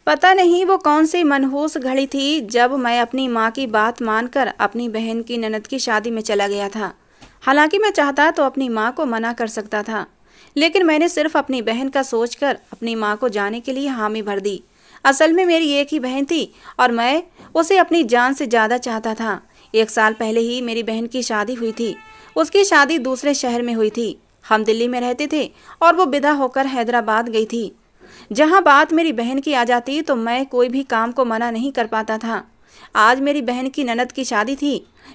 पता नहीं वो कौन सी मनहूस घड़ी थी जब मैं अपनी माँ की बात मानकर अपनी बहन की ननद की शादी में चला गया था। हालांकि मैं चाहता तो अपनी माँ को मना कर सकता था, लेकिन मैंने सिर्फ अपनी बहन का सोचकर अपनी माँ को जाने के लिए हामी भर दी। असल में मेरी एक ही बहन थी और मैं उसे अपनी जान से ज़्यादा चाहता था। 1 साल पहले ही मेरी बहन की शादी हुई थी। उसकी शादी दूसरे शहर में हुई थी। हम दिल्ली में रहते थे और वो विदा होकर हैदराबाद गई थी। जहां बात मेरी बहन की आ जाती तो मैं कोई भी काम को मना नहीं कर पाता था। आज मेरी बहन की ननद की शादी थी।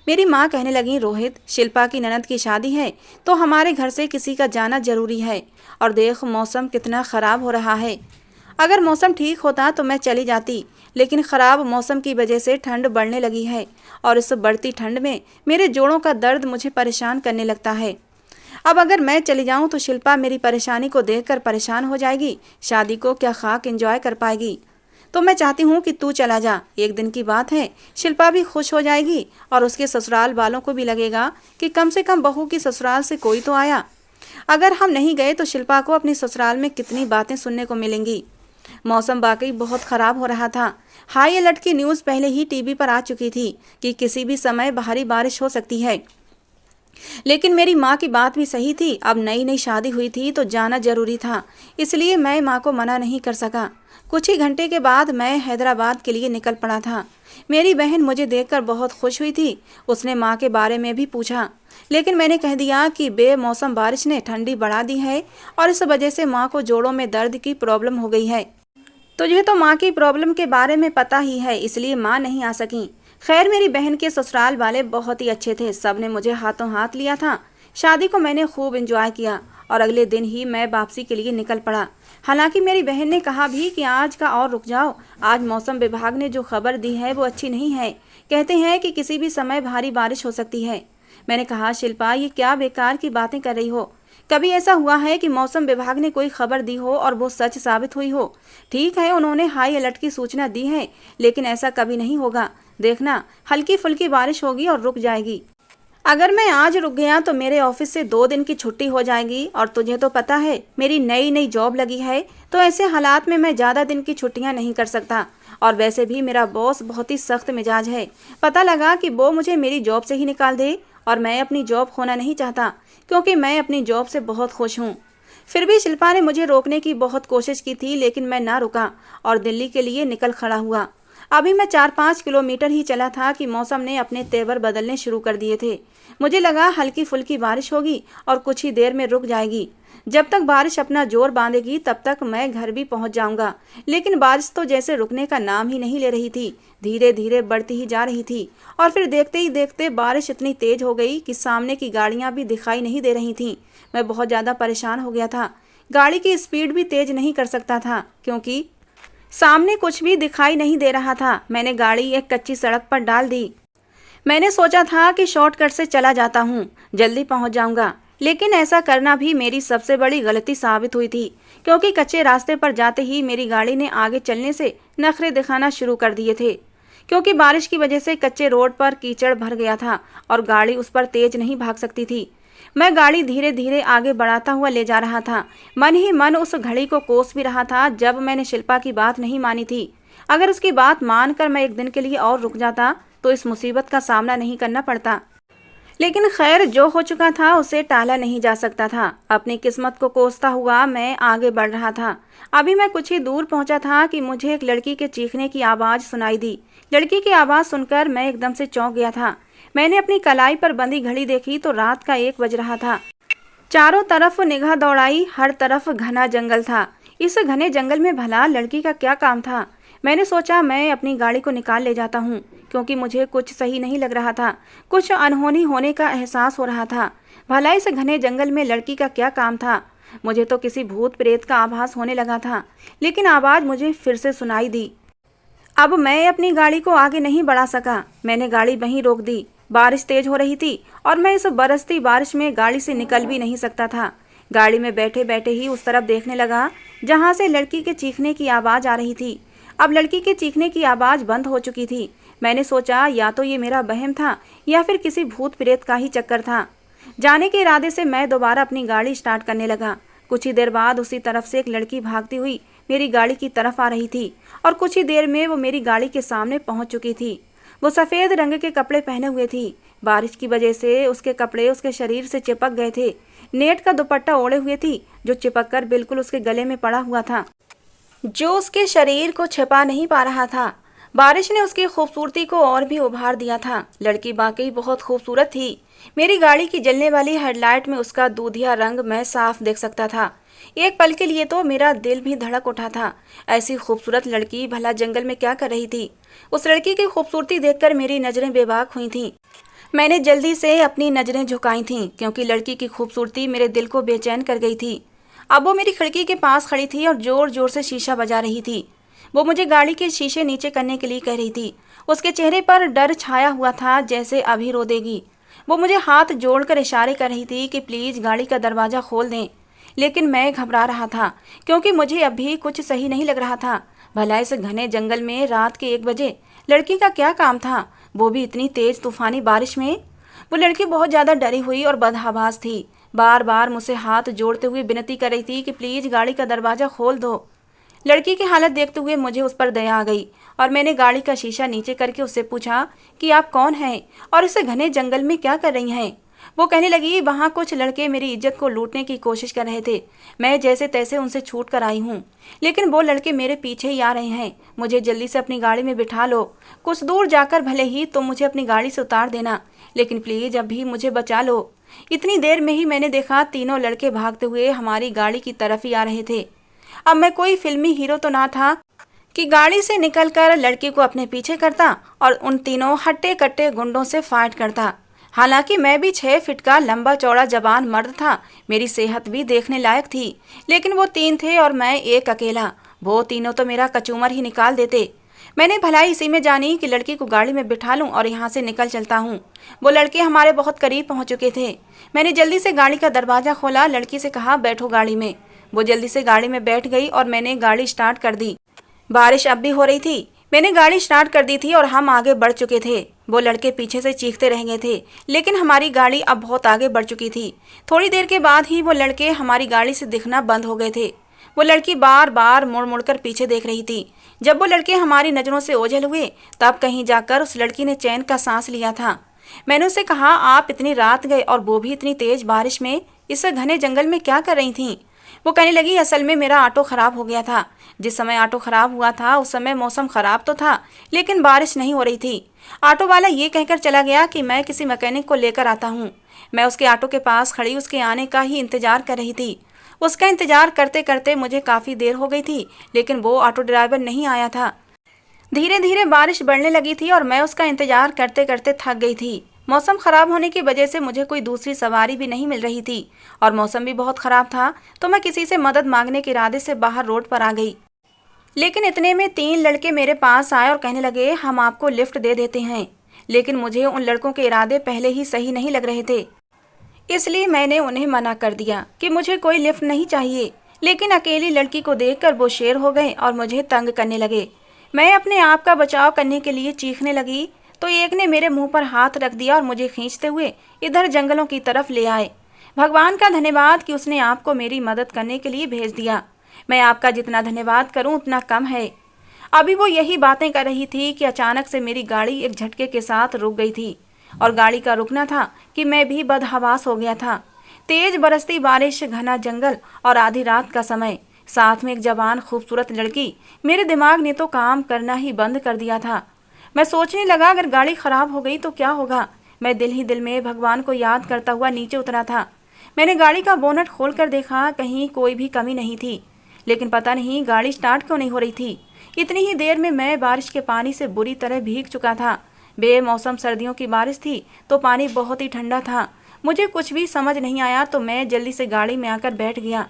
मेरी माँ कहने लगी, रोहित, शिल्पा की ननद की शादी है तो हमारे घर से किसी का जाना जरूरी है। और देख मौसम कितना ख़राब हो रहा है। अगर मौसम ठीक होता तो मैं चली जाती, लेकिन ख़राब मौसम की वजह से ठंड बढ़ने लगी है और इस बढ़ती ठंड में मेरे जोड़ों का दर्द मुझे परेशान करने लगता है। अब अगर मैं चली जाऊं तो शिल्पा मेरी परेशानी को देखकर परेशान हो जाएगी। शादी को क्या खाक एंजॉय कर पाएगी। तो मैं चाहती हूं कि तू चला जा। एक दिन की बात है, शिल्पा भी खुश हो जाएगी और उसके ससुराल वालों को भी लगेगा कि कम से कम बहू की ससुराल से कोई तो आया। अगर हम नहीं गए तो शिल्पा को अपनी ससुराल में कितनी बातें सुनने को मिलेंगी। मौसम वाकई बहुत ख़राब हो रहा था। हाई अलर्ट की न्यूज़ पहले ही टीवी पर आ चुकी थी कि किसी भी समय भारी बारिश हो सकती है। लेकिन मेरी माँ की बात भी सही थी। अब नई नई शादी हुई थी तो जाना जरूरी था, इसलिए मैं माँ को मना नहीं कर सका। कुछ ही घंटे के बाद मैं हैदराबाद के लिए निकल पड़ा था। मेरी बहन मुझे देखकर बहुत खुश हुई थी। उसने माँ के बारे में भी पूछा, लेकिन मैंने कह दिया कि बेमौसम बारिश ने ठंडी बढ़ा दी है और इस वजह से माँ को जोड़ों में दर्द की प्रॉब्लम हो गई है। तुझे तो माँ की प्रॉब्लम के बारे में पता ही है, इसलिए माँ नहीं आ सकी। खैर, मेरी बहन के ससुराल वाले बहुत ही अच्छे थे। सब ने मुझे हाथों हाथ लिया था। शादी को मैंने खूब एंजॉय किया और अगले दिन ही मैं वापसी के लिए निकल पड़ा। हालांकि मेरी बहन ने कहा भी कि आज का और रुक जाओ, आज मौसम विभाग ने जो खबर दी है वो अच्छी नहीं है। कहते हैं कि किसी भी समय भारी बारिश हो सकती है। मैंने कहा, शिल्पा, ये क्या बेकार की बातें कर रही हो। कभी ऐसा हुआ है कि मौसम विभाग ने कोई खबर दी हो और वो सच साबित हुई हो? ठीक है, उन्होंने हाई अलर्ट की सूचना दी है, लेकिन ऐसा कभी नहीं होगा। देखना, हल्की फुल्की बारिश होगी और रुक जाएगी। अगर मैं आज रुक गया तो मेरे ऑफिस से 2 दिन की छुट्टी हो जाएगी और तुझे तो पता है मेरी नई नई जॉब लगी है, तो ऐसे हालात में मैं ज़्यादा दिन की छुट्टियां नहीं कर सकता। और वैसे भी मेरा बॉस बहुत ही सख्त मिजाज है। पता लगा कि वो मुझे मेरी जॉब से ही निकाल दे, और मैं अपनी जॉब खोना नहीं चाहता क्योंकि मैं अपनी जॉब से बहुत खुश हूँ। फिर भी शिल्पा ने मुझे रोकने की बहुत कोशिश की थी, लेकिन मैं ना रुका और दिल्ली के लिए निकल खड़ा हुआ। अभी मैं 4-5 किलोमीटर ही चला था कि मौसम ने अपने तेवर बदलने शुरू कर दिए थे। मुझे लगा हल्की फुल्की बारिश होगी और कुछ ही देर में रुक जाएगी। जब तक बारिश अपना जोर बांधेगी तब तक मैं घर भी पहुंच जाऊंगा। लेकिन बारिश तो जैसे रुकने का नाम ही नहीं ले रही थी, धीरे धीरे बढ़ती ही जा रही थी। और फिर देखते ही देखते बारिश इतनी तेज हो गई कि सामने की गाड़ियां भी दिखाई नहीं दे रही थीं। मैं बहुत ज़्यादा परेशान हो गया था। गाड़ी की स्पीड भी तेज नहीं कर सकता था क्योंकि सामने कुछ भी दिखाई नहीं दे रहा था। मैंने गाड़ी एक कच्ची सड़क पर डाल दी। मैंने सोचा था कि शॉर्टकट से चला जाता हूँ, जल्दी पहुँच जाऊँगा, लेकिन ऐसा करना भी मेरी सबसे बड़ी गलती साबित हुई थी क्योंकि कच्चे रास्ते पर जाते ही मेरी गाड़ी ने आगे चलने से नखरे दिखाना शुरू कर दिए थे। क्योंकि बारिश की वजह से कच्चे रोड पर कीचड़ भर गया था और गाड़ी उस पर तेज नहीं भाग सकती थी। मैं गाड़ी धीरे धीरे आगे बढ़ाता हुआ ले जा रहा था। मन ही मन उस घड़ी को कोस भी रहा था जब मैंने शिल्पा की बात नहीं मानी थी। अगर उसकी बात मानकर मैं एक दिन के लिए और रुक जाता तो इस मुसीबत का सामना नहीं करना पड़ता। लेकिन खैर, जो हो चुका था उसे टाला नहीं जा सकता था। अपनी किस्मत को कोसता हुआ मैं आगे बढ़ रहा था। अभी मैं कुछ ही दूर पहुंचा था कि मुझे एक लड़की के चीखने की आवाज़ सुनाई दी। लड़की की आवाज़ सुनकर मैं एकदम से चौंक गया था। मैंने अपनी कलाई पर बंधी घड़ी देखी तो रात का 1 बज रहा था। चारों तरफ निगाह दौड़ाई, हर तरफ घना जंगल था। इस घने जंगल में भला लड़की का क्या काम था? मैंने सोचा मैं अपनी गाड़ी को निकाल ले जाता हूँ क्योंकि मुझे कुछ सही नहीं लग रहा था। कुछ अनहोनी होने का एहसास हो रहा था। भला इस घने जंगल में लड़की का क्या काम था? मुझे तो किसी भूत प्रेत का आभास होने लगा था। लेकिन आवाज़ मुझे फिर से सुनाई दी। अब मैं अपनी गाड़ी को आगे नहीं बढ़ा सका। मैंने गाड़ी वहीं रोक दी। बारिश तेज हो रही थी और मैं इस बरसती बारिश में गाड़ी से निकल भी नहीं सकता था। गाड़ी में बैठे बैठे ही उस तरफ देखने लगा जहां से लड़की के चीखने की आवाज़ आ रही थी। अब लड़की के चीखने की आवाज़ बंद हो चुकी थी। मैंने सोचा या तो ये मेरा वहम था या फिर किसी भूत प्रेत का ही चक्कर था। जाने के इरादे से मैं दोबारा अपनी गाड़ी स्टार्ट करने लगा। कुछ ही देर बाद उसी तरफ से एक लड़की भागती हुई मेरी गाड़ी की तरफ आ रही थी और कुछ ही देर में वो मेरी गाड़ी के सामने पहुंच चुकी थी। वो सफ़ेद रंग के कपड़े पहने हुए थी। बारिश की वजह से उसके कपड़े उसके शरीर से चिपक गए थे। नेट का दुपट्टा ओढ़े हुए थी जो चिपक कर बिल्कुल उसके गले में पड़ा हुआ था, जो उसके शरीर को छिपा नहीं पा रहा था। बारिश ने उसकी खूबसूरती को और भी उभार दिया था। लड़की वाकई बहुत खूबसूरत थी। मेरी गाड़ी की जलने वाली हेडलाइट में उसका दूधिया रंग मैं साफ देख सकता था। एक पल के लिए तो मेरा दिल भी धड़क उठा था। ऐसी खूबसूरत लड़की भला जंगल में क्या कर रही थी? उस लड़की की खूबसूरती देखकर मेरी नज़रें बेबाक हुई थीं। मैंने जल्दी से अपनी नज़रें झुकाई थीं क्योंकि लड़की की खूबसूरती मेरे दिल को बेचैन कर गई थी। अब वो मेरी खिड़की के पास खड़ी थी और जोर जोर से शीशा बजा रही थी। वो मुझे गाड़ी के शीशे नीचे करने के लिए कह रही थी। उसके चेहरे पर डर छाया हुआ था, जैसे अभी रो देगी। वो मुझे हाथ जोड़कर इशारे कर रही थी कि प्लीज़ गाड़ी का दरवाज़ा खोल दें। लेकिन मैं घबरा रहा था क्योंकि मुझे अभी कुछ सही नहीं लग रहा था। भला इस घने जंगल में रात के 1 बजे लड़की का क्या काम था, वो भी इतनी तेज तूफानी बारिश में? वो लड़की बहुत ज़्यादा डरी हुई और बदहवास थी। बार बार मुझसे हाथ जोड़ते हुए विनती कर रही थी कि प्लीज़ गाड़ी का दरवाज़ा खोल दो। लड़की की हालत देखते हुए मुझे उस पर दया आ गई और मैंने गाड़ी का शीशा नीचे करके उससे पूछा कि आप कौन हैं और इस घने जंगल में क्या कर रही हैं? वो कहने लगी, वहाँ कुछ लड़के मेरी इज्जत को लूटने की कोशिश कर रहे थे। मैं जैसे तैसे उनसे छूट कर आई हूँ, लेकिन वो लड़के मेरे पीछे ही आ रहे हैं। मुझे जल्दी से अपनी गाड़ी में बिठा लो। कुछ दूर जाकर भले ही तुम मुझे अपनी गाड़ी से उतार देना, लेकिन प्लीज़ अभी मुझे बचा लो। इतनी देर में ही मैंने देखा तीनों लड़के भागते हुए हमारी गाड़ी की तरफ ही आ रहे थे। अब मैं कोई फिल्मी हीरो तो ना था कि गाड़ी से निकलकर लड़की को अपने पीछे करता और उन तीनों हट्टे कट्टे गुंडों से फाइट करता। हालांकि मैं भी 6 फीट का लंबा चौड़ा जवान मर्द था, मेरी सेहत भी देखने लायक थी, लेकिन वो 3 थे और मैं एक अकेला। वो तीनों तो मेरा कचूमर ही निकाल देते। मैंने भलाई इसी में जानी कि लड़की को गाड़ी में बिठा लूं और यहाँ से निकल चलता हूँ। वो लड़के हमारे बहुत करीब पहुँच चुके थे। मैंने जल्दी से गाड़ी का दरवाज़ा खोला, लड़की से कहा बैठो गाड़ी में। वो जल्दी से गाड़ी में बैठ गई और मैंने गाड़ी स्टार्ट कर दी। बारिश अब भी हो रही थी। मैंने गाड़ी स्टार्ट कर दी थी और हम आगे बढ़ चुके थे। वो लड़के पीछे से चीखते रह गए थे, लेकिन हमारी गाड़ी अब बहुत आगे बढ़ चुकी थी। थोड़ी देर के बाद ही वो लड़के हमारी गाड़ी से दिखना बंद हो गए थे। वो लड़की बार बार मुड़ मुड़कर पीछे देख रही थी। जब वो लड़के हमारी नज़रों से ओझल हुए, तब कहीं जाकर उस लड़की ने चैन का सांस लिया था। मैंने उससे कहा, आप इतनी रात गए और वो भी इतनी तेज बारिश में इस घने जंगल में क्या कर रही थीं? वो कहने लगी, असल में मेरा ऑटो ख़राब हो गया था। जिस समय ऑटो ख़राब हुआ था उस समय मौसम ख़राब तो था, लेकिन बारिश नहीं हो रही थी। ऑटो वाला ये कहकर चला गया कि मैं किसी मैकेनिक को लेकर आता हूँ। मैं उसके ऑटो के पास खड़ी उसके आने का ही इंतज़ार कर रही थी। उसका इंतज़ार करते करते मुझे काफ़ी देर हो गई थी, लेकिन वो ऑटो ड्राइवर नहीं आया था। धीरे धीरे बारिश बढ़ने लगी थी और मैं उसका इंतज़ार करते करते थक गई थी। मौसम ख़राब होने की वजह से मुझे कोई दूसरी सवारी भी नहीं मिल रही थी और मौसम भी बहुत ख़राब था, तो मैं किसी से मदद मांगने के इरादे से बाहर रोड पर आ गई। लेकिन इतने में 3 लड़के मेरे पास आए और कहने लगे, हम आपको लिफ्ट दे देते हैं। लेकिन मुझे उन लड़कों के इरादे पहले ही सही नहीं लग रहे थे, इसलिए मैंने उन्हें मना कर दिया कि मुझे कोई लिफ्ट नहीं चाहिए। लेकिन अकेली लड़की को देखकर वो शेर हो गए और मुझे तंग करने लगे। मैं अपने आप का बचाव करने के लिए चीखने लगी तो एक ने मेरे मुंह पर हाथ रख दिया और मुझे खींचते हुए इधर जंगलों की तरफ ले आए। भगवान का धन्यवाद कि उसने आपको मेरी मदद करने के लिए भेज दिया। मैं आपका जितना धन्यवाद करूं उतना कम है। अभी वो यही बातें कर रही थी कि अचानक से मेरी गाड़ी एक झटके के साथ रुक गई थी और गाड़ी का रुकना था कि मैं भी बदहवास हो गया था। तेज बरसती बारिश, घना जंगल और आधी रात का समय, साथ में एक जवान खूबसूरत लड़की, मेरे दिमाग ने तो काम करना ही बंद कर दिया था। मैं सोचने लगा, अगर गाड़ी खराब हो गई तो क्या होगा। मैं दिल ही दिल में भगवान को याद करता हुआ नीचे उतरा था। मैंने गाड़ी का बोनट खोल कर देखा, कहीं कोई भी कमी नहीं थी, लेकिन पता नहीं गाड़ी स्टार्ट क्यों नहीं हो रही थी। इतनी ही देर में मैं बारिश के पानी से बुरी तरह भीग चुका था। बेमौसम सर्दियों की बारिश थी तो पानी बहुत ही ठंडा था। मुझे कुछ भी समझ नहीं आया तो मैं जल्दी से गाड़ी में आकर बैठ गया।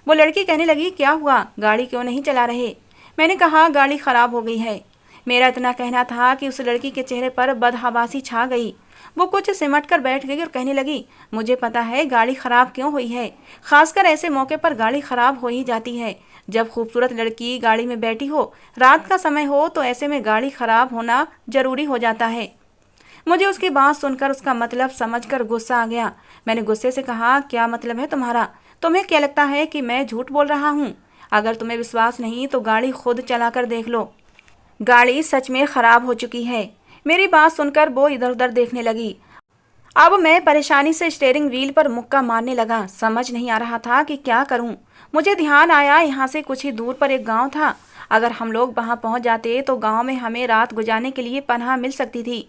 वो लड़की कहने लगी, क्या हुआ, गाड़ी क्यों नहीं चला रहे? मैंने कहा, गाड़ी ख़राब हो गई है। मेरा इतना कहना था कि उस लड़की के चेहरे पर बदहवासी छा गई। वो कुछ सिमट कर बैठ गई और कहने लगी, मुझे पता है गाड़ी ख़राब क्यों हुई है। खासकर ऐसे मौके पर गाड़ी ख़राब हो ही जाती है जब खूबसूरत लड़की गाड़ी में बैठी हो, रात का समय हो, तो ऐसे में गाड़ी ख़राब होना ज़रूरी हो जाता है। मुझे उसकी बात सुनकर उसका मतलब समझकर गुस्सा आ गया। मैंने गुस्से से कहा, क्या मतलब है तुम्हारा? तुम्हें क्या लगता है कि मैं झूठ बोल रहा हूँ? अगर तुम्हें विश्वास नहीं तो गाड़ी खुद चलाकर देख लो। गाड़ी सच में खराब हो चुकी है। मेरी बात सुनकर वो इधर उधर देखने लगी। अब मैं परेशानी से स्टीयरिंग व्हील पर मुक्का मारने लगा। समझ नहीं आ रहा था कि क्या करूं। मुझे ध्यान आया यहाँ से कुछ ही दूर पर एक गांव था। अगर हम लोग वहां पहुंच जाते तो गांव में हमें रात गुजारने के लिए पनाह मिल सकती थी।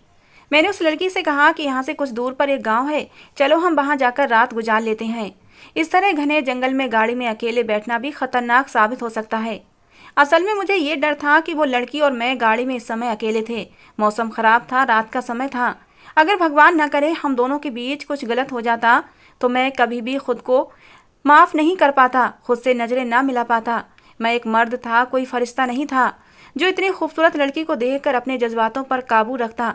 मैंने उस लड़की से कहा कि यहाँ से कुछ दूर पर एक गांव है, चलो हम वहां जाकर रात गुजार लेते हैं। इस तरह घने जंगल में गाड़ी में अकेले बैठना भी खतरनाक साबित हो सकता है। असल में मुझे ये डर था कि वो लड़की और मैं गाड़ी में इस समय अकेले थे। मौसम खराब था, रात का समय था। अगर भगवान न करे हम दोनों के बीच कुछ गलत हो जाता तो मैं कभी भी खुद को माफ़ नहीं कर पाता, खुद से नज़रें ना मिला पाता। मैं एक मर्द था, कोई फरिश्ता नहीं था जो इतनी खूबसूरत लड़की को देखकर अपने जज्बातों पर काबू रखता।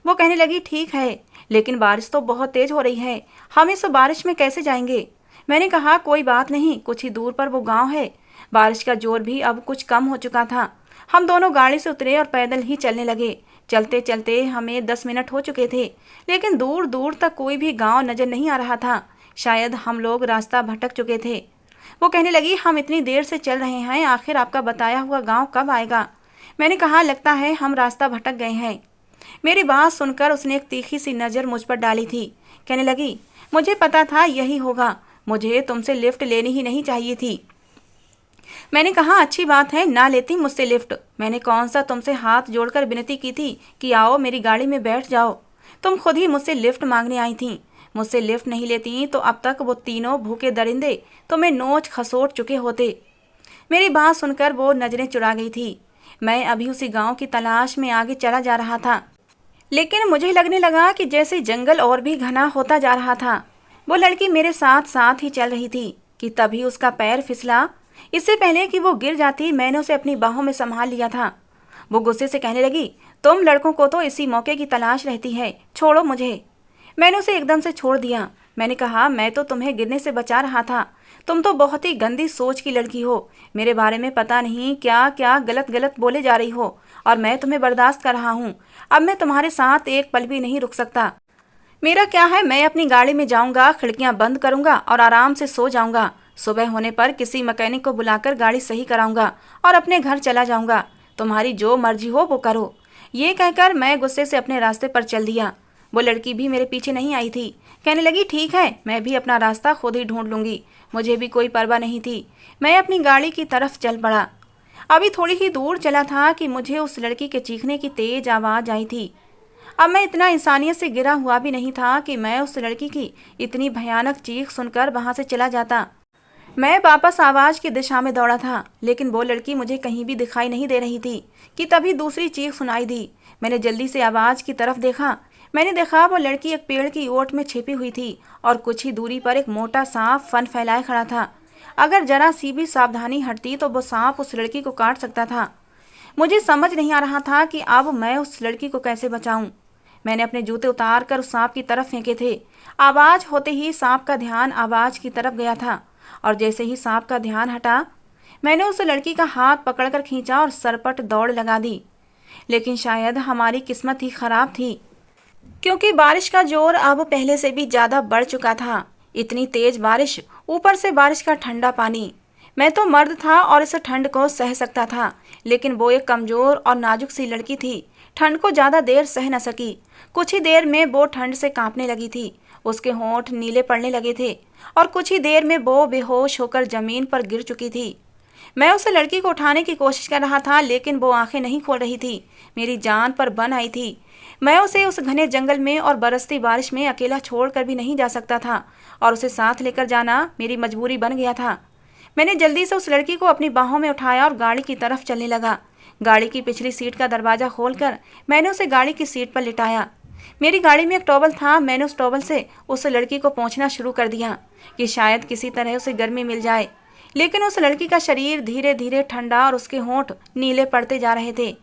वो कहने लगी, ठीक है, लेकिन बारिश तो बहुत तेज हो रही है, हम इस बारिश में कैसे जाएंगे। मैंने कहा, कोई बात नहीं, कुछ ही दूर पर वो गांव है। बारिश का जोर भी अब कुछ कम हो चुका था। हम दोनों गाड़ी से उतरे और पैदल ही चलने लगे। चलते चलते हमें 10 मिनट हो चुके थे, लेकिन दूर दूर तक कोई भी गांव नजर नहीं आ रहा था। शायद हम लोग रास्ता भटक चुके थे। वो कहने लगी, हम इतनी देर से चल रहे हैं, आखिर आपका बताया हुआ गांव कब आएगा। मैंने कहा, लगता है हम रास्ता भटक गए हैं। मेरी बात सुनकर उसने एक तीखी सी नज़र मुझ पर डाली थी। कहने लगी, मुझे पता था यही होगा, मुझे तुमसे लिफ्ट लेनी ही नहीं चाहिए थी। मैंने कहा, अच्छी बात है, ना लेती मुझसे लिफ्ट। मैंने कौन सा तुमसे हाथ जोड़कर विनती की थी कि आओ मेरी गाड़ी में बैठ जाओ। तुम खुद ही मुझसे लिफ्ट मांगने आई थी। मुझसे लिफ्ट नहीं लेती तो अब तक वो तीनों भूखे दरिंदे तुम्हें नोच खसोट चुके होते। मेरी बात सुनकर वो नजरें चुरा गई थी। मैं अभी उसी गांव की तलाश में आगे चला जा रहा था, लेकिन मुझे लगने लगा कि जैसे जंगल और भी घना होता जा रहा था। वो लड़की मेरे साथ साथ ही चल रही थी कि तभी उसका पैर फिसला। इससे पहले कि वो गिर जाती मैंने उसे अपनी बाहों में संभाल लिया था। वो गुस्से से कहने लगी, तुम लड़कों को तो इसी मौके की तलाश रहती है, छोड़ो मुझे। मैंने उसे एकदम से छोड़ दिया। मैंने कहा, मैं तो तुम्हें गिरने से बचा रहा था। तुम तो बहुत ही गंदी सोच की लड़की हो। मेरे बारे में पता नहीं क्या क्या गलत गलत बोले जा रही हो और मैं तुम्हें बर्दाश्त कर रहा हूँ। अब मैं तुम्हारे साथ एक पल भी नहीं रुक सकता। मेरा क्या है, मैं अपनी गाड़ी में जाऊंगा, खिड़कियां बंद करूंगा और आराम से सो जाऊंगा। सुबह होने पर किसी मैकेनिक को बुलाकर गाड़ी सही कराऊंगा और अपने घर चला जाऊंगा। तुम्हारी जो मर्जी हो वो करो। ये कहकर मैं गुस्से से अपने रास्ते पर चल दिया। वो लड़की भी मेरे पीछे नहीं आई थी। कहने लगी, ठीक है, मैं भी अपना रास्ता खुद ही ढूंढ लूंगी। मुझे भी कोई परवाह नहीं थी। मैं अपनी गाड़ी की तरफ चल पड़ा। अभी थोड़ी ही दूर चला था कि मुझे उस लड़की के चीखने की तेज आवाज़ आई थी। अब मैं इतना इंसानियत से गिरा हुआ भी नहीं था कि मैं उस लड़की की इतनी भयानक चीख सुनकर वहां से चला जाता। मैं वापस आवाज़ की दिशा में दौड़ा था, लेकिन वो लड़की मुझे कहीं भी दिखाई नहीं दे रही थी कि तभी दूसरी चीख सुनाई दी। मैंने जल्दी से आवाज़ की तरफ देखा। मैंने देखा वो लड़की एक पेड़ की ओट में छिपी हुई थी और कुछ ही दूरी पर एक मोटा सांप फन फैलाए खड़ा था। अगर जरा सी भी सावधानी हटती तो वो सांप उस लड़की को काट सकता था। मुझे समझ नहीं आ रहा था कि अब मैं उस लड़की को कैसे बचाऊं। मैंने अपने जूते उतार कर उस सांप की तरफ फेंके थे। आवाज़ होते ही सांप का ध्यान आवाज़ की तरफ गया था और जैसे ही सांप का ध्यान हटा, मैंने उस लड़की का हाथ पकड़कर खींचा और सरपट दौड़ लगा दी। लेकिन शायद हमारी किस्मत ही खराब थी, क्योंकि बारिश का जोर अब पहले से भी ज़्यादा बढ़ चुका था। इतनी तेज बारिश, ऊपर से बारिश का ठंडा पानी। मैं तो मर्द था और इस ठंड को सह सकता था, लेकिन वो एक कमज़ोर और नाजुक सी लड़की थी। ठंड को ज़्यादा देर सह न सकी। कुछ ही देर में वो ठंड से कांपने लगी थी। उसके होंठ नीले पड़ने लगे थे और कुछ ही देर में वो बेहोश होकर ज़मीन पर गिर चुकी थी। मैं उस लड़की को उठाने की कोशिश कर रहा था, लेकिन वो आंखें नहीं खोल रही थी। मेरी जान पर बन आई थी। मैं उसे उस घने जंगल में और बरसती बारिश में अकेला छोड़कर भी नहीं जा सकता था और उसे साथ लेकर जाना मेरी मजबूरी बन गया था। मैंने जल्दी से उस लड़की को अपनी बाहों में उठाया और गाड़ी की तरफ चलने लगा। गाड़ी की पिछली सीट का दरवाज़ा खोलकर मैंने उसे गाड़ी की सीट पर लिटाया। मेरी गाड़ी में एक टॉवल था। मैंने उस टॉवल से उस लड़की को पोंछना शुरू कर दिया कि शायद किसी तरह उसे गर्मी मिल जाए, लेकिन उस लड़की का शरीर धीरे धीरे ठंडा और उसके होंठ नीले पड़ते जा रहे थे।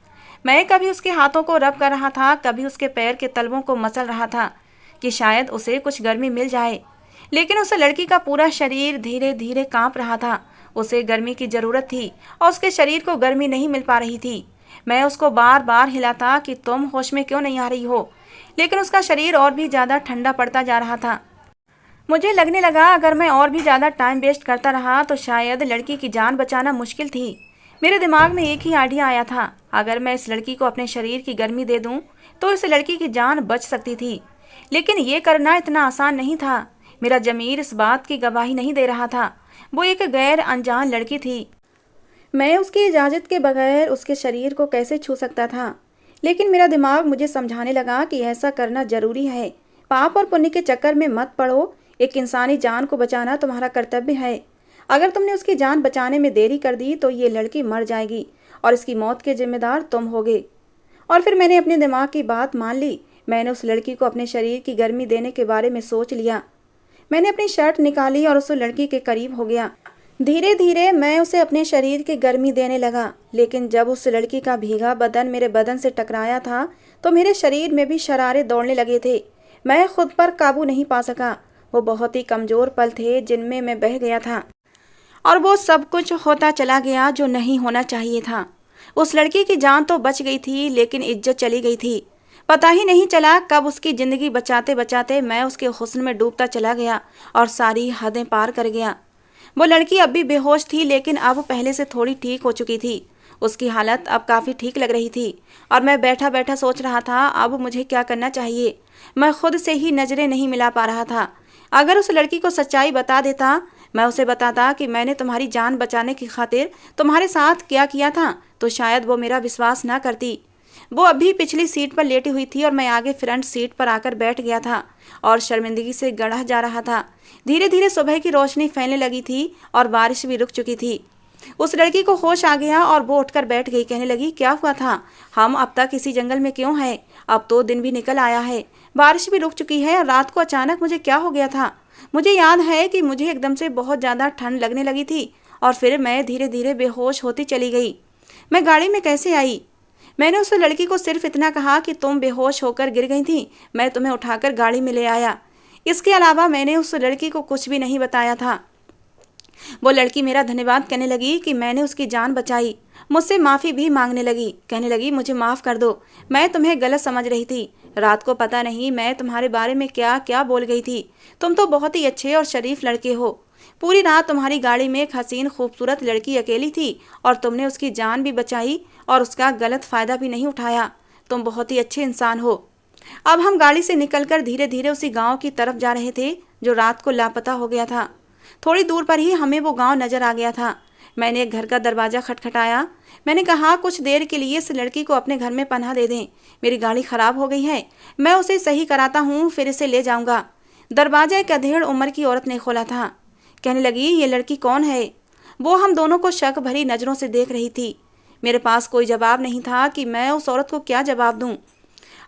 मैं कभी उसके हाथों को रब कर रहा था, कभी उसके पैर के तलवों को मसल रहा था कि शायद उसे कुछ गर्मी मिल जाए, लेकिन उस लड़की का पूरा शरीर धीरे धीरे कांप रहा था। उसे गर्मी की ज़रूरत थी और उसके शरीर को गर्मी नहीं मिल पा रही थी। मैं उसको बार बार हिलाता कि तुम होश में क्यों नहीं आ रही हो, लेकिन उसका शरीर और भी ज़्यादा ठंडा पड़ता जा रहा था। मुझे लगने लगा अगर मैं और भी ज़्यादा टाइम वेस्ट करता रहा तो शायद लड़की की जान बचाना मुश्किल थी। मेरे दिमाग में एक ही आइडिया आया था, अगर मैं इस लड़की को अपने शरीर की गर्मी दे दूं तो इस लड़की की जान बच सकती थी। लेकिन ये करना इतना आसान नहीं था। मेरा ज़मीर इस बात की गवाही नहीं दे रहा था। वो एक गैर अनजान लड़की थी। मैं उसकी इजाज़त के बगैर उसके शरीर को कैसे छू सकता था। लेकिन मेरा दिमाग मुझे समझाने लगा कि ऐसा करना ज़रूरी है। पाप और पुण्य के चक्कर में मत पड़ो। एक इंसानी जान को बचाना तुम्हारा कर्तव्य है। अगर तुमने उसकी जान बचाने में देरी कर दी तो ये लड़की मर जाएगी और इसकी मौत के जिम्मेदार तुम होगे। और फिर मैंने अपने दिमाग की बात मान ली। मैंने उस लड़की को अपने शरीर की गर्मी देने के बारे में सोच लिया। मैंने अपनी शर्ट निकाली और उस लड़की के करीब हो गया। धीरे धीरे मैं उसे अपने शरीर की गर्मी देने लगा। लेकिन जब उस लड़की का भीगा बदन मेरे बदन से टकराया था तो मेरे शरीर में भी शरारे दौड़ने लगे थे। मैं खुद पर काबू नहीं पा सका। वो बहुत ही कमज़ोर पल थे जिनमें मैं बह गया था और वो सब कुछ होता चला गया जो नहीं होना चाहिए था। उस लड़की की जान तो बच गई थी लेकिन इज्जत चली गई थी। पता ही नहीं चला कब उसकी ज़िंदगी बचाते बचाते मैं उसके हुस्न में डूबता चला गया और सारी हदें पार कर गया। वो लड़की अब भी बेहोश थी लेकिन अब पहले से थोड़ी ठीक हो चुकी थी। उसकी हालत अब काफ़ी ठीक लग रही थी और मैं बैठा बैठा सोच रहा था अब मुझे क्या करना चाहिए। मैं खुद से ही नज़रें नहीं मिला पा रहा था। अगर उस लड़की को सच्चाई बता देता, मैं उसे बताता कि मैंने तुम्हारी जान बचाने की खातिर तुम्हारे साथ क्या किया था, तो शायद वो मेरा विश्वास ना करती। वो अभी पिछली सीट पर लेटी हुई थी और मैं आगे फ्रंट सीट पर आकर बैठ गया था और शर्मिंदगी से गढ़ा जा रहा था। धीरे धीरे सुबह की रोशनी फैलने लगी थी और बारिश भी रुक चुकी थी। उस लड़की को होश आ गया और वो उठकर बैठ गई। कहने लगी, क्या हुआ था? हम अब तक इसी जंगल में क्यों हैं? अब तो दिन भी निकल आया है, बारिश भी रुक चुकी है और रात को अचानक मुझे क्या हो गया था? मुझे याद है कि मुझे एकदम से बहुत ज़्यादा ठंड लगने लगी थी और फिर मैं धीरे धीरे बेहोश होती चली गई। मैं गाड़ी में कैसे आई? मैंने उस लड़की को सिर्फ इतना कहा कि तुम बेहोश होकर गिर गई थी, मैं तुम्हें उठाकर गाड़ी में ले आया। इसके अलावा मैंने उस लड़की को कुछ भी नहीं बताया था। वो लड़की मेरा धन्यवाद कहने लगी कि मैंने उसकी जान बचाई। मुझसे माफ़ी भी मांगने लगी। कहने लगी, मुझे माफ़ कर दो, मैं तुम्हें गलत समझ रही थी। रात को पता नहीं मैं तुम्हारे बारे में क्या क्या बोल गई थी। तुम तो बहुत ही अच्छे और शरीफ लड़के हो। पूरी रात तुम्हारी गाड़ी में एक हसीन खूबसूरत लड़की अकेली थी और तुमने उसकी जान भी बचाई और उसका गलत फ़ायदा भी नहीं उठाया। तुम बहुत ही अच्छे इंसान हो। अब हम गाड़ी से निकलकर धीरे धीरे उसी गांव की तरफ जा रहे थे जो रात को लापता हो गया था। थोड़ी दूर पर ही हमें वो गांव नजर आ गया था। मैंने एक घर का दरवाज़ा खटखटाया। मैंने कहा, कुछ देर के लिए इस लड़की को अपने घर में पनाह दे दें। मेरी गाड़ी ख़राब हो गई है, मैं उसे सही कराता हूँ, फिर इसे ले जाऊँगा। दरवाज़ा एक अधेड़ उम्र की औरत ने खोला था। कहने लगी, ये लड़की कौन है? वो हम दोनों को शक भरी नज़रों से देख रही थी। मेरे पास कोई जवाब नहीं था कि मैं उस औरत को क्या जवाब दूँ।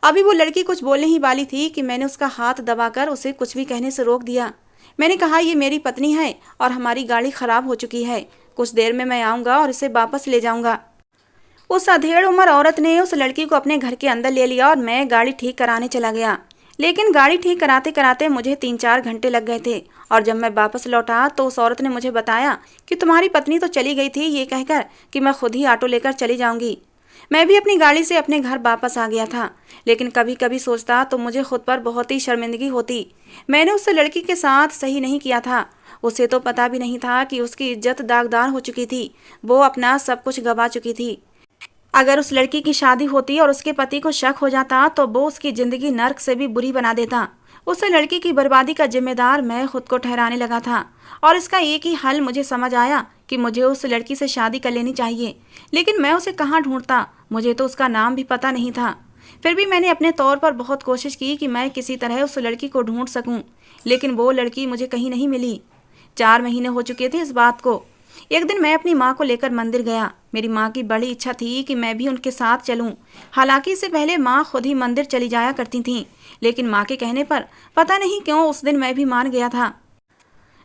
अभी वो लड़की कुछ बोलने ही वाली थी कि मैंने उसका हाथ दबाकर उसे कुछ भी कहने से रोक दिया। मैंने कहा, ये मेरी पत्नी है और हमारी गाड़ी ख़राब हो चुकी है। कुछ देर में मैं आऊँगा और इसे वापस ले जाऊँगा। उस अधेड़ उम्र औरत ने उस लड़की को अपने घर के अंदर ले लिया और मैं गाड़ी ठीक कराने चला गया। लेकिन गाड़ी ठीक कराते कराते मुझे 3-4 घंटे लग गए थे और जब मैं वापस लौटा तो उस औरत ने मुझे बताया कि तुम्हारी पत्नी तो चली गई थी, ये कहकर कि मैं खुद ही ऑटो लेकर चली जाऊँगी। मैं भी अपनी गाड़ी से अपने घर वापस आ गया था। लेकिन कभी कभी सोचता तो मुझे खुद पर बहुत ही शर्मिंदगी होती। मैंने उस लड़की के साथ सही नहीं किया था। उसे तो पता भी नहीं था कि उसकी इज्जत दागदार हो चुकी थी। वो अपना सब कुछ गंवा चुकी थी। अगर उस लड़की की शादी होती और उसके पति को शक हो जाता तो वो उसकी ज़िंदगी नर्क से भी बुरी बना देता। उस लड़की की बर्बादी का जिम्मेदार मैं खुद को ठहराने लगा था और इसका एक ही हल मुझे समझ आया कि मुझे उस लड़की से शादी कर लेनी चाहिए। लेकिन मैं उसे कहाँ ढूंढता? मुझे तो उसका नाम भी पता नहीं था। फिर भी मैंने अपने तौर पर बहुत कोशिश की कि मैं किसी तरह उस लड़की को ढूंढ सकूं, लेकिन वो लड़की मुझे कहीं नहीं मिली। 4 महीने हो चुके थे इस बात को। एक दिन मैं अपनी माँ को लेकर मंदिर गया। मेरी माँ की बड़ी इच्छा थी कि मैं भी उनके साथ चलूं। हालांकि इससे पहले माँ खुद ही मंदिर चली जाया करती थीं, लेकिन माँ के कहने पर पता नहीं क्यों उस दिन मैं भी मान गया था।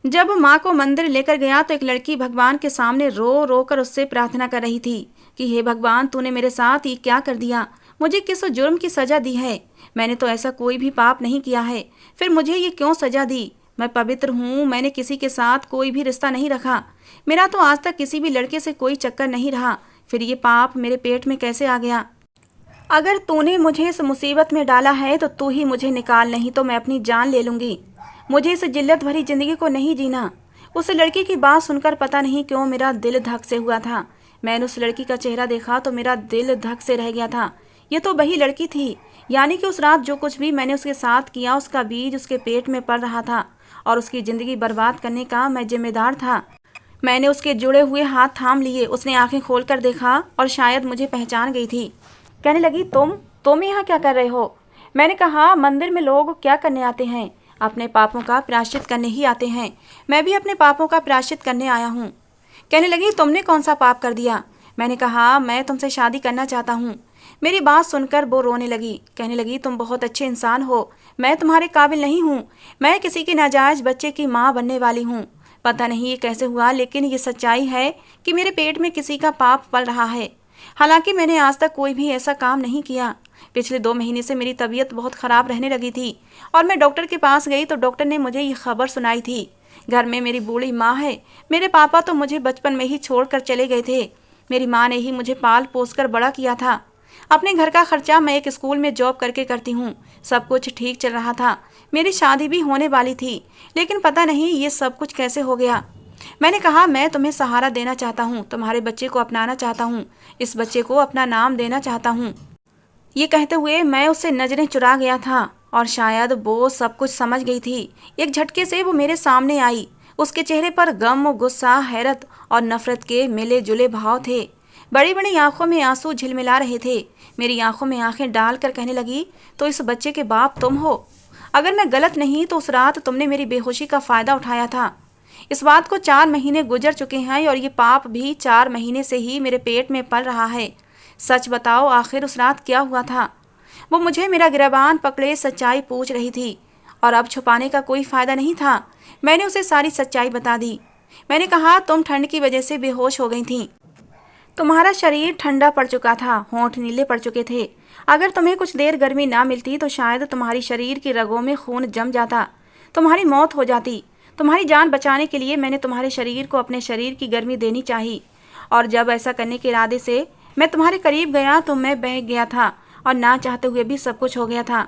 जब माँ को मंदिर लेकर गया तो एक लड़की भगवान के सामने रो रो कर उससे प्रार्थना कर रही थी कि हे भगवान, तूने मेरे साथ ये क्या कर दिया? मुझे किस जुर्म की सज़ा दी है? मैंने तो ऐसा कोई भी पाप नहीं किया है, फिर मुझे ये क्यों सज़ा दी? मैं पवित्र हूँ, मैंने किसी के साथ कोई भी रिश्ता नहीं रखा। मेरा तो आज तक किसी भी लड़के से कोई चक्कर नहीं रहा, फिर ये पाप मेरे पेट में कैसे आ गया? अगर तूने मुझे इस मुसीबत में डाला है तो तू ही मुझे निकाल, नहीं तो मैं अपनी जान ले लूँगी। मुझे इस जिल्लत भरी जिंदगी को नहीं जीना। उस लड़की की बात सुनकर पता नहीं क्यों मेरा दिल धक से हुआ था। मैंने उस लड़की का चेहरा देखा तो मेरा दिल धक से रह गया था। ये तो वही लड़की थी, यानी कि उस रात जो कुछ भी मैंने उसके साथ किया उसका बीज उसके पेट में पड़ रहा था और उसकी ज़िंदगी बर्बाद करने का मैं जिम्मेदार था। मैंने उसके जुड़े हुए हाथ थाम लिए। उसने आंखें खोलकर देखा और शायद मुझे पहचान गई थी। कहने लगी, तुम यहाँ क्या कर रहे हो? मैंने कहा, मंदिर में लोग क्या करने आते हैं? अपने पापों का प्रायश्चित करने ही आते हैं। मैं भी अपने पापों का प्रायश्चित करने आया हूँ। कहने लगी, तुमने कौन सा पाप कर दिया? मैंने कहा, मैं तुमसे शादी करना चाहता हूँ। मेरी बात सुनकर वो रोने लगी। कहने लगी, तुम बहुत अच्छे इंसान हो, मैं तुम्हारे काबिल नहीं हूँ। मैं किसी के नाजायज बच्चे की माँ बनने वाली हूँ। पता नहीं ये कैसे हुआ, लेकिन ये सच्चाई है कि मेरे पेट में किसी का पाप पल रहा है। हालांकि मैंने आज तक कोई भी ऐसा काम नहीं किया। पिछले 2 महीने से मेरी तबीयत बहुत ख़राब रहने लगी थी और मैं डॉक्टर के पास गई तो डॉक्टर ने मुझे ये खबर सुनाई थी। घर में मेरी बूढ़ी माँ है। मेरे पापा तो मुझे बचपन में ही छोड़कर चले गए थे। मेरी माँ ने ही मुझे पाल पोस कर बड़ा किया था। अपने घर का खर्चा मैं एक स्कूल में जॉब करके करती हूँ। सब कुछ ठीक चल रहा था। मेरी शादी भी होने वाली थी, लेकिन पता नहीं ये सब कुछ कैसे हो गया। मैंने कहा, मैं तुम्हें सहारा देना चाहता हूँ, तुम्हारे बच्चे को अपनाना चाहता हूँ, इस बच्चे को अपना नाम देना चाहता हूँ। ये कहते हुए मैं उससे नजरें चुरा गया था और शायद वो सब कुछ समझ गई थी। एक झटके से वो मेरे सामने आई। उसके चेहरे पर गम, गुस्सा, हैरत और नफरत के मिले जुले भाव थे। बड़ी बड़ी आंखों में आंसू झिलमिला रहे थे। मेरी आंखों में आंखें डालकर कहने लगी, तो इस बच्चे के बाप तुम हो? अगर मैं गलत नहीं तो उस रात तुमने मेरी बेहोशी का फायदा उठाया था। इस बात को 4 महीने गुजर चुके हैं और ये पाप भी 4 महीने से ही मेरे पेट में पल रहा है। सच बताओ, आखिर उस रात क्या हुआ था? वो मुझे मेरा गिरबान पकड़े सच्चाई पूछ रही थी और अब छुपाने का कोई फायदा नहीं था। मैंने उसे सारी सच्चाई बता दी। मैंने कहा, तुम ठंड की वजह से बेहोश हो गई थी। तुम्हारा शरीर ठंडा पड़ चुका था, होंठ नीले पड़ चुके थे। अगर तुम्हें कुछ देर गर्मी ना मिलती तो शायद तुम्हारी शरीर की रगों में खून जम जाता, तुम्हारी मौत हो जाती। तुम्हारी जान बचाने के लिए मैंने तुम्हारे शरीर को अपने शरीर की गर्मी देनी चाहिए और जब ऐसा करने के इरादे से मैं तुम्हारे करीब गया तो मैं बह गया था और ना चाहते हुए भी सब कुछ हो गया था।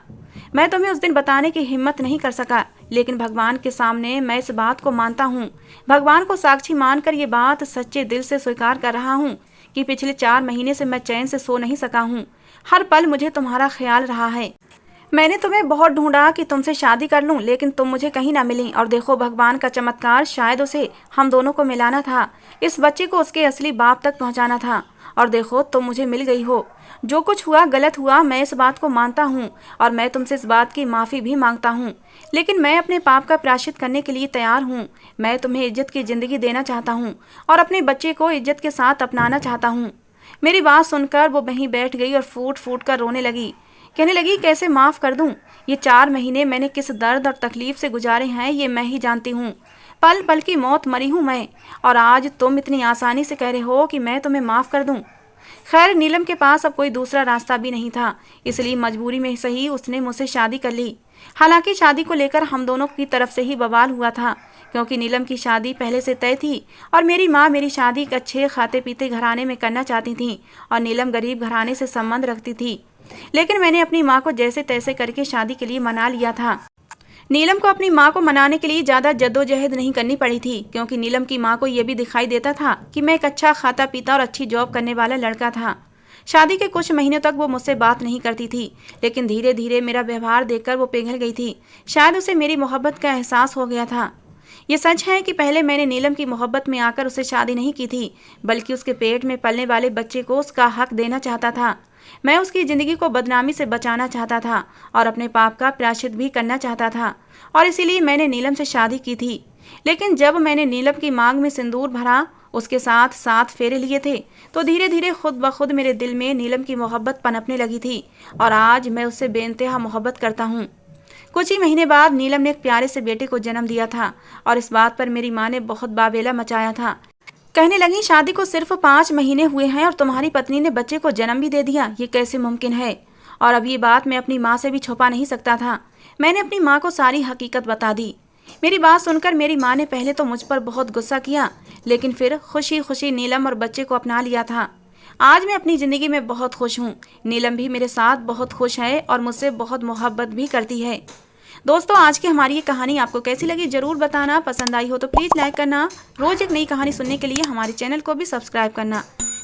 मैं तुम्हें उस दिन बताने की हिम्मत नहीं कर सका, लेकिन भगवान के सामने मैं इस बात को मानता हूँ। भगवान को साक्षी मानकर ये बात सच्चे दिल से स्वीकार कर रहा हूँ कि पिछले 4 महीने से मैं चैन से सो नहीं सका हूँ। हर पल मुझे तुम्हारा ख्याल रहा है। मैंने तुम्हें बहुत ढूंढा कि तुमसे शादी कर लूं, लेकिन तुम मुझे कहीं ना मिली। और देखो भगवान का चमत्कार, शायद उसे हम दोनों को मिलाना था, इस बच्चे को उसके असली बाप तक पहुंचाना था। और देखो तुम मुझे मिल गई हो। जो कुछ हुआ गलत हुआ, मैं इस बात को मानता हूँ और मैं तुमसे इस बात की माफ़ी भी मांगता हूँ, लेकिन मैं अपने पाप का प्रायश्चित करने के लिए तैयार हूँ। मैं तुम्हें इज्जत की ज़िंदगी देना चाहता हूँ और अपने बच्चे को इज्जत के साथ अपनाना चाहता हूँ। मेरी बात सुनकर वो वहीं बैठ गई और फूट फूट कर रोने लगी। कहने लगी, कैसे माफ़ कर दूं? ये 4 महीने मैंने किस दर्द और तकलीफ से गुजारे हैं ये मैं ही जानती हूँ। पल पल की मौत मरी हूँ मैं, और आज तुम इतनी आसानी से कह रहे हो कि मैं तुम्हें माफ़ कर दूं। खैर, नीलम के पास अब कोई दूसरा रास्ता भी नहीं था, इसलिए मजबूरी में सही उसने मुझसे शादी कर ली। हालांकि शादी को लेकर हम दोनों की तरफ से ही बवाल हुआ था, क्योंकि नीलम की शादी पहले से तय थी और मेरी माँ मेरी शादी एक अच्छे खाते पीते घराने में करना चाहती थी और नीलम गरीब घराने से संबंध रखती थी। लेकिन मैंने अपनी माँ को जैसे तैसे करके शादी के लिए मना लिया था। नीलम को अपनी माँ को मनाने के लिए ज़्यादा जद्दोजहद नहीं करनी पड़ी थी, क्योंकि नीलम की माँ को यह भी दिखाई देता था कि मैं एक अच्छा खाता पीता और अच्छी जॉब करने वाला लड़का था। शादी के कुछ महीनों तक वो मुझसे बात नहीं करती थी, लेकिन धीरे धीरे मेरा व्यवहार देखकर वो पिघल गई थी। शायद उसे मेरी मोहब्बत का एहसास हो गया था। ये सच है कि पहले मैंने नीलम की मोहब्बत में आकर उससे शादी नहीं की थी, बल्कि उसके पेट में पलने वाले बच्चे को उसका हक देना चाहता था। मैं उसकी ज़िंदगी को बदनामी से बचाना चाहता था और अपने पाप का प्रायश्चित भी करना चाहता था, और इसीलिए मैंने नीलम से शादी की थी। लेकिन जब मैंने नीलम की मांग में सिंदूर भरा, उसके साथ 7 फेरे लिए थे, तो धीरे धीरे खुद ब खुद मेरे दिल में नीलम की मोहब्बत पनपने लगी थी और आज मैं उससे बेइंतहा मोहब्बत करता हूँ। कुछ ही महीने बाद नीलम ने एक प्यारे से बेटे को जन्म दिया था और इस बात पर मेरी माँ ने बहुत बाबेला मचाया था। कहने लगी, शादी को सिर्फ 5 महीने हुए हैं और तुम्हारी पत्नी ने बच्चे को जन्म भी दे दिया, ये कैसे मुमकिन है? और अब ये बात मैं अपनी माँ से भी छुपा नहीं सकता था। मैंने अपनी माँ को सारी हकीकत बता दी। मेरी बात सुनकर मेरी माँ ने पहले तो मुझ पर बहुत गुस्सा किया, लेकिन फिर खुशी खुशी नीलम और बच्चे को अपना लिया था। आज मैं अपनी ज़िंदगी में बहुत खुश हूँ। नीलम भी मेरे साथ बहुत खुश है और मुझसे बहुत मोहब्बत भी करती है। दोस्तों आज की हमारी ये कहानी आपको कैसी लगी ज़रूर बताना। पसंद आई हो तो प्लीज़ लाइक करना। रोज़ एक नई कहानी सुनने के लिए हमारे चैनल को भी सब्सक्राइब करना।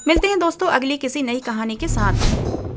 मिलते हैं दोस्तों अगली किसी नई कहानी के साथ।